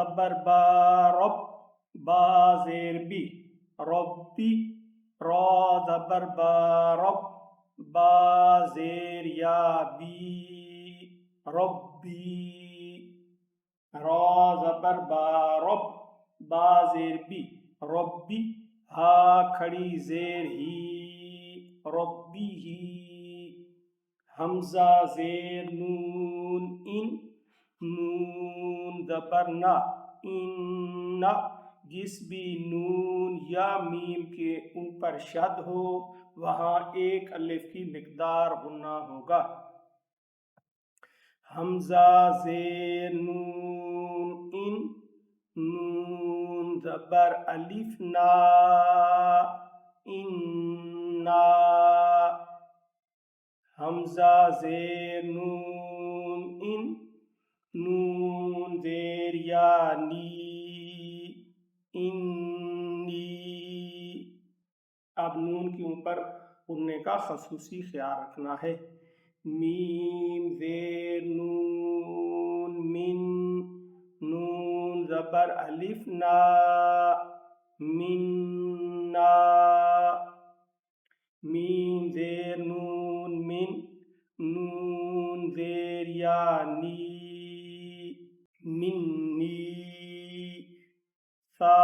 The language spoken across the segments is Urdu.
زبر با رب، با زیر بی ربی، را زبر با رب، با زیر یا بی ربی، را زبر با رب، با زیر بی ربی، ہا کھڑی زیر ہی ربی ہی، حمزہ زیر نون ان، نون زبر نا ان، جس بھی نون یا میم کے اوپر شد ہو وہاں ایک الف کی مقدار غنہ ہوگا۔ حمزہ زیر نون ان، نون زبر الف نا انا، حمزہ زیر نون ان، نون زیر یا نی انی، اب نون کے اوپر غننے کا خصوصی خیال رکھنا ہے۔ میم زیر نون من، نون زبر الف نا من نا، میم زیر نون من، نون زیر یا نی منی، سا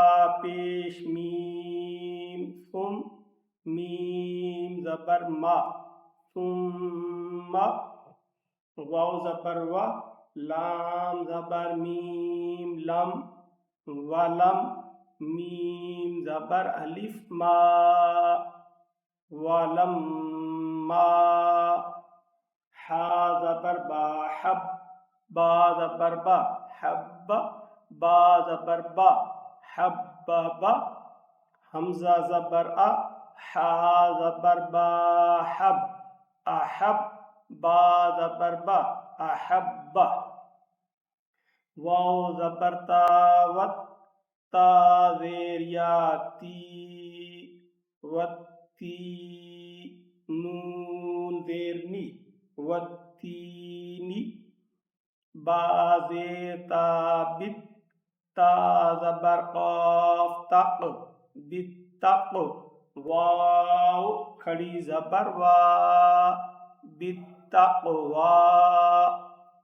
پیش میم ثم، میم زبر ما ثم، واو زبر و، لام زبر میم لم، ولم، میم زبر الف ما ولما، حا زبر با حب، با زبر با حب، با زبر با حبب، حمزہ زبر ا، حا زبر با حب احب، با زبر با احب، واو زبر تا وت، تا زیر یا تی وتی، نون زیر نی وتینی، با زیر تا بت، تا زبر قاف تق بتق، واو کھڑی زبر وا بالتقوی،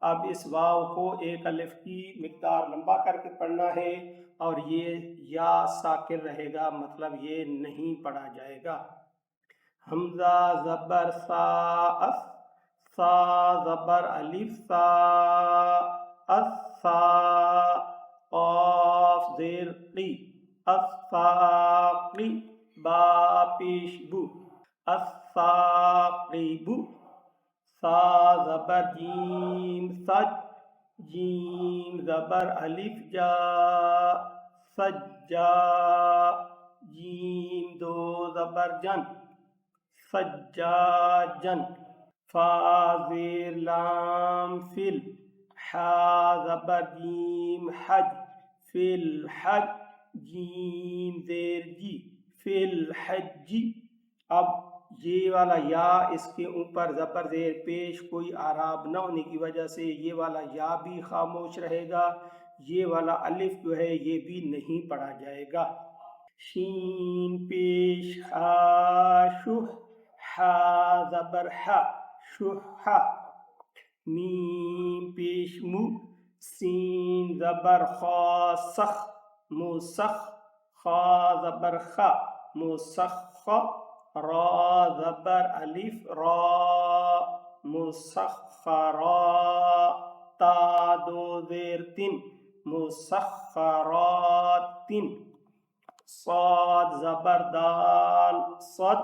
اب اس واو کو ایک الف کی مقدار لمبا کر کے پڑھنا ہے اور یہ یا ساکن رہے گا، مطلب یہ نہیں پڑھا جائے گا۔ حمزہ زبر سا اس، سا زبر الف سا السا، قاف زیر قی الساقی، با پیش بو الساقب، سا زبر جیم سج، جیم زبر الف جا سجا، جیم دو زبر جن سجاجن، فا زیر لام فل، حا زبر جیم حج فی الحج، جیم زیر جی فی الحج، اب یہ والا یا اس کے اوپر زبر زیر پیش کوئی اعراب نہ ہونے کی وجہ سے یہ والا یا بھی خاموش رہے گا، یہ والا الف جو ہے یہ بھی نہیں پڑھا جائے گا۔ شین پیش ہا شح، ہا زبر ہا شح، میم پیش مو، سین زبر خا سخ موسخ، خا زبر خا موسخ، را زبر الف را مسخرا، تا دو زیر تن مسخرات، صاد زبر دال صد،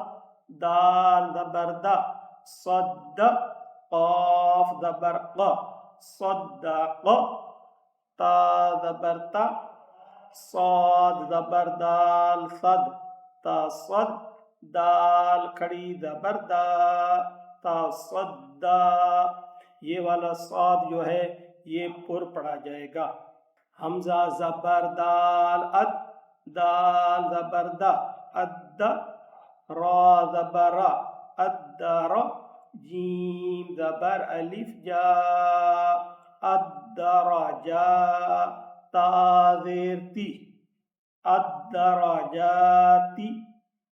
دال زبر دا صد، قاف زبر ق صدق، تا زبر تا، صاد زبر دال صد تصد، دال کھڑی زبر دا تصدا، یہ والا صاد جو ہے یہ پر پڑھا جائے گا۔ حمزہ زبر دال اد، دال زبر دا اد، را زبر را ادر، جیم زبر الف جا ادرجا، تازیرتی الدرجاتی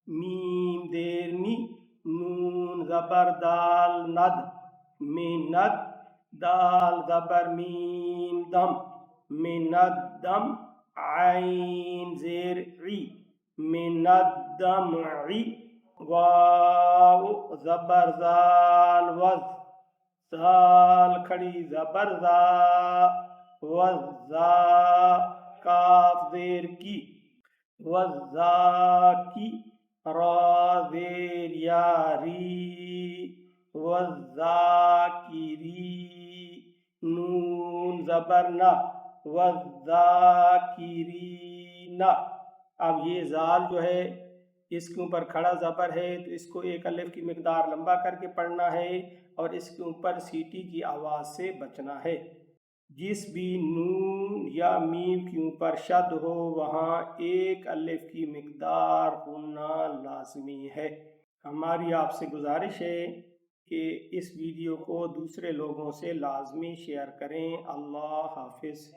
میم دیرنی نون زبر دال ند مند دال زبر میم دم دم عین زیر عی الدمعی واو زبر زال وز زال کھڑی زبر زا وزا کاف زیر کی وزاکی را زیر یاری وزاکری نون زبر نا وزاکرین. اب یہ زال جو ہے اس کے اوپر کھڑا زبر ہے تو اس کو ایک الف کی مقدار لمبا کر کے پڑھنا ہے اور اس کے اوپر سیٹی کی آواز سے بچنا ہے. جس بھی نون یا میم کے اوپر شد ہو وہاں ایک الف کی مقدار ہونا لازمی ہے. ہماری آپ سے گزارش ہے کہ اس ویڈیو کو دوسرے لوگوں سے لازمی شیئر کریں. اللہ حافظ.